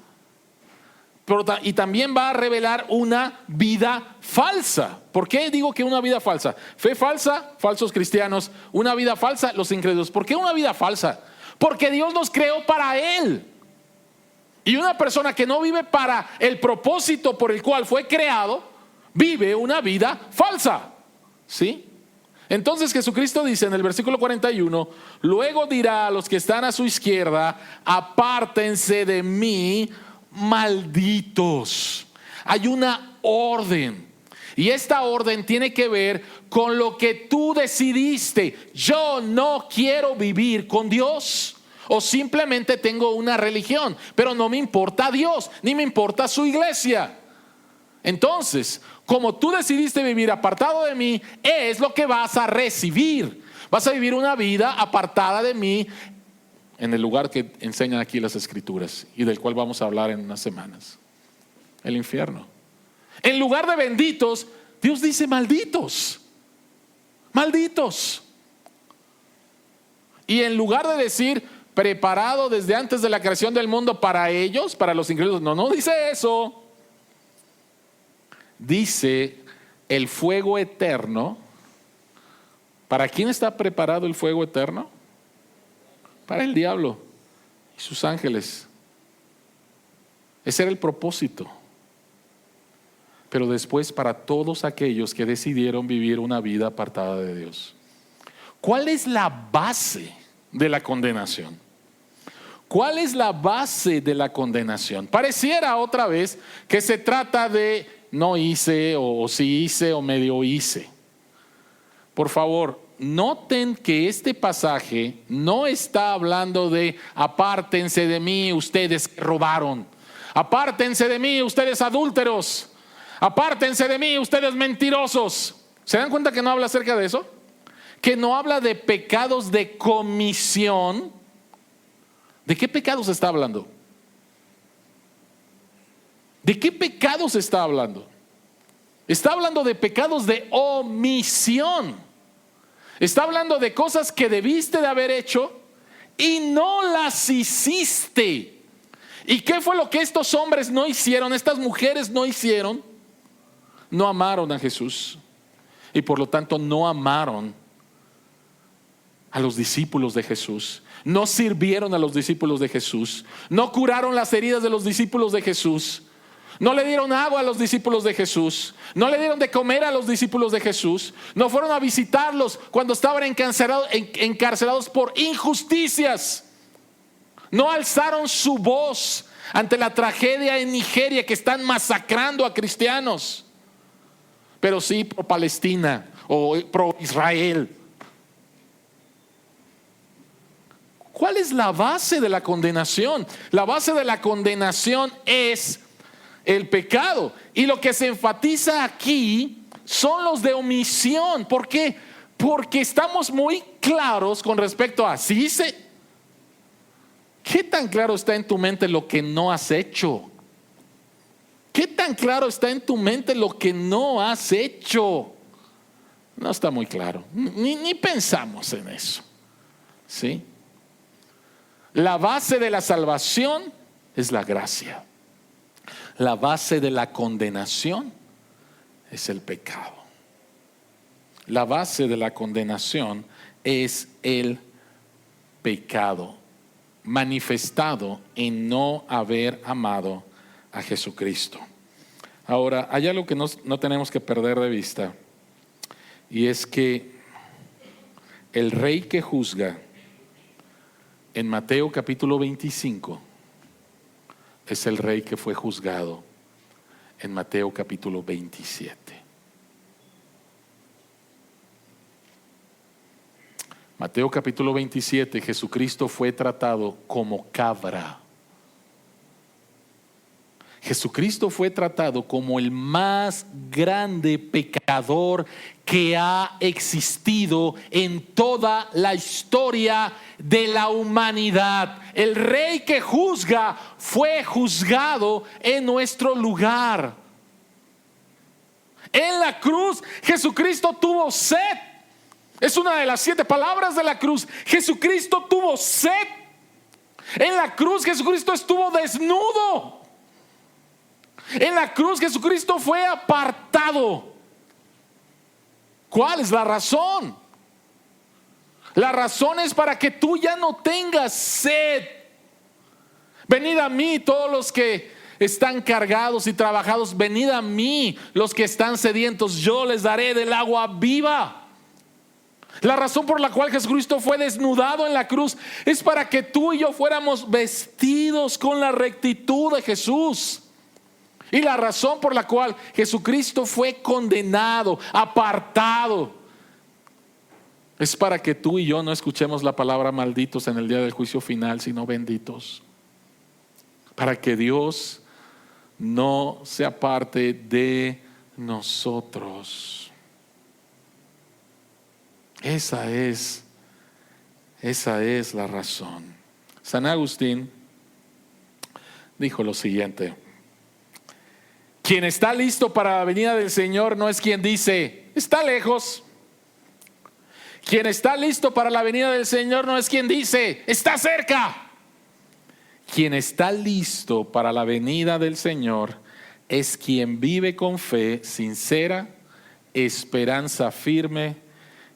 Y también va a revelar una vida falsa. ¿Por qué digo que una vida falsa? Fe falsa, falsos cristianos. Una vida falsa, los incrédulos. ¿Por qué una vida falsa? Porque Dios nos creó para Él. Y una persona que no vive para el propósito por el cual fue creado, vive una vida falsa, ¿sí? Entonces Jesucristo dice en el versículo 41, luego dirá a los que están a su izquierda, apártense de mí, malditos. Hay una orden, y esta orden tiene que ver con lo que tú decidiste. Yo no quiero vivir con Dios, o simplemente tengo una religión, pero no me importa Dios, ni me importa su iglesia. Entonces, como tú decidiste vivir apartado de mí, es lo que vas a recibir. Vas a vivir una vida apartada de mí en el lugar que enseñan aquí las escrituras y del cual vamos a hablar en unas semanas. El infierno. En lugar de benditos, Dios dice malditos. Malditos. Y en lugar de decir preparado desde antes de la creación del mundo para ellos, para los incrédulos, no dice eso. Dice el fuego eterno. ¿Para quién está preparado el fuego eterno? Para el diablo y sus ángeles. Ese era el propósito. Pero después para todos aquellos que decidieron vivir una vida apartada de Dios. ¿Cuál es la base de la condenación? ¿Cuál es la base de la condenación? Pareciera otra vez que se trata de no hice, o sí hice, o medio hice. Por favor, noten que este pasaje no está hablando de apártense de mí ustedes que robaron, apártense de mí ustedes adúlteros, apártense de mí ustedes mentirosos. ¿Se dan cuenta que no habla acerca de eso? Que no habla de pecados de comisión. ¿De qué pecados está hablando? ¿De qué pecados está hablando? Está hablando de pecados de omisión. Está hablando de cosas que debiste de haber hecho y no las hiciste. ¿Y qué fue lo que estos hombres no hicieron? Estas mujeres no hicieron. No amaron a Jesús y por lo tanto no amaron a los discípulos de Jesús. No sirvieron a los discípulos de Jesús. No curaron las heridas de los discípulos de Jesús. No le dieron agua a los discípulos de Jesús. No le dieron de comer a los discípulos de Jesús. No fueron a visitarlos cuando estaban encarcelados por injusticias. No alzaron su voz ante la tragedia en Nigeria, que están masacrando a cristianos. Pero sí pro Palestina o pro Israel. ¿Cuál es la base de la condenación? La base de la condenación es el pecado. Y lo que se enfatiza aquí son los de omisión. ¿Por qué? Porque estamos muy claros con respecto a sí hice ¿Qué tan claro está en tu mente lo que no has hecho? ¿Qué tan claro está en tu mente lo que no has hecho? No está muy claro. Ni pensamos en eso. ¿Sí? La base de la salvación es la gracia. La base de la condenación es el pecado. La base de la condenación es el pecado manifestado en no haber amado a Jesucristo. Ahora, hay algo que no tenemos que perder de vista, y es que el rey que juzga en Mateo capítulo 25 es el rey que fue juzgado en Mateo capítulo 27. Mateo capítulo 27, Jesucristo fue tratado como cabra. Jesucristo fue tratado como el más grande pecador que ha existido en toda la historia de la humanidad. El rey que juzga fue juzgado en nuestro lugar. En la cruz, Jesucristo tuvo sed. Es una de las 7 palabras de la cruz. Jesucristo tuvo sed. En la cruz, Jesucristo estuvo desnudo. En la cruz Jesucristo fue apartado. ¿Cuál es la razón? La razón es para que tú ya no tengas sed. Venid a mí todos los que están cargados y trabajados. Venid a mí los que están sedientos. Yo les daré del agua viva. La razón por la cual Jesucristo fue desnudado en la cruz es para que tú y yo fuéramos vestidos con la rectitud de Jesús. Y la razón por la cual Jesucristo fue condenado, apartado, es para que tú y yo no escuchemos la palabra malditos en el día del juicio final, sino benditos. Para que Dios no se aparte de nosotros. Esa es la razón. San Agustín dijo lo siguiente: quien está listo para la venida del Señor no es quien dice, está lejos. Quien está listo para la venida del Señor no es quien dice, está cerca. Quien está listo para la venida del Señor es quien vive con fe sincera, esperanza firme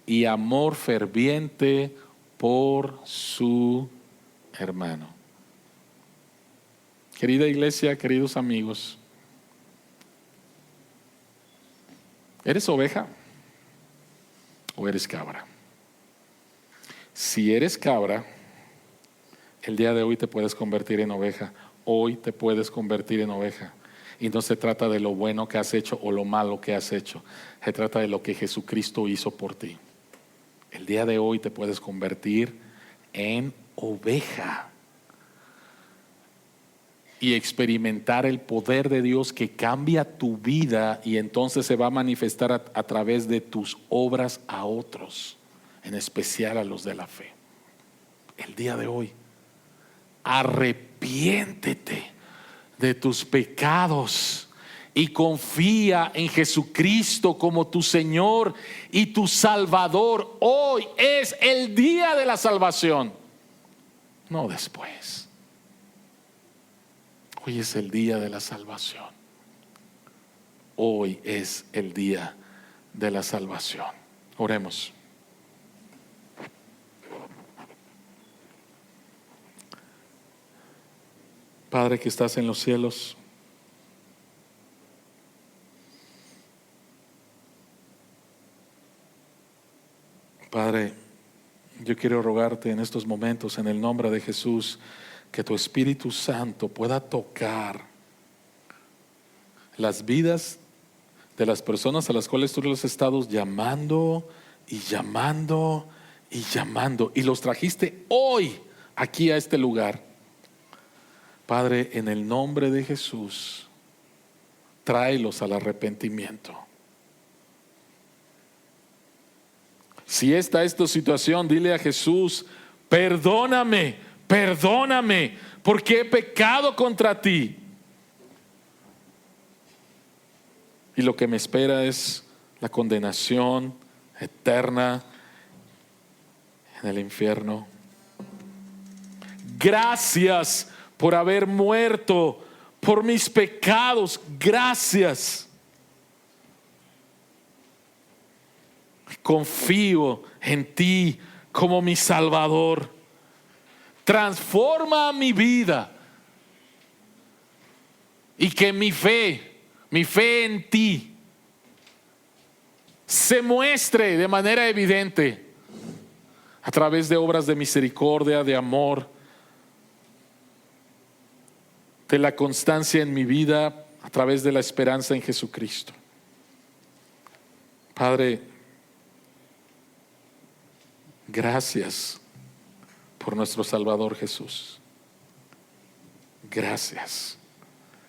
y amor ferviente por su hermano. Querida iglesia, queridos amigos, ¿eres oveja o eres cabra? Si eres cabra, el día de hoy te puedes convertir en oveja. Hoy te puedes convertir en oveja. Y no se trata de lo bueno que has hecho o lo malo que has hecho. Se trata de lo que Jesucristo hizo por ti. El día de hoy te puedes convertir en oveja y experimentar el poder de Dios que cambia tu vida, y entonces se va a manifestar a través de tus obras a otros, en especial a los de la fe. El día de hoy, arrepiéntete de tus pecados y confía en Jesucristo como tu Señor y tu Salvador. Hoy es el día de la salvación, no después. Hoy es el día de la salvación. Hoy es el día de la salvación. Oremos. Padre que estás en los cielos, Padre, yo quiero rogarte en estos momentos, en el nombre de Jesús, que tu Espíritu Santo pueda tocar las vidas de las personas a las cuales tú los has estado llamando y llamando y llamando, y los trajiste hoy aquí a este lugar. Padre, en el nombre de Jesús, tráelos al arrepentimiento. Si esta es tu situación, dile a Jesús: perdóname, Perdóname porque he pecado contra ti. Y lo que me espera es la condenación eterna en el infierno. Gracias por haber muerto por mis pecados. Gracias. Confío en ti como mi Salvador. Transforma mi vida y que mi fe en ti se muestre de manera evidente a través de obras de misericordia, de amor, de la constancia en mi vida, a través de la esperanza en Jesucristo. Padre, gracias por nuestro Salvador Jesús. Gracias.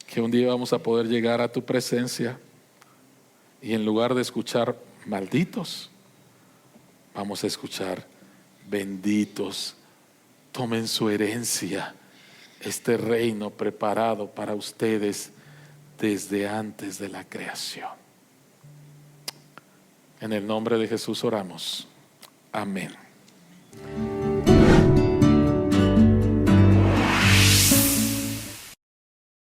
Que un día vamos a poder llegar a tu presencia y en lugar de escuchar malditos, vamos a escuchar benditos. Tomen su herencia, este reino preparado para ustedes desde antes de la creación. En el nombre de Jesús oramos. Amén.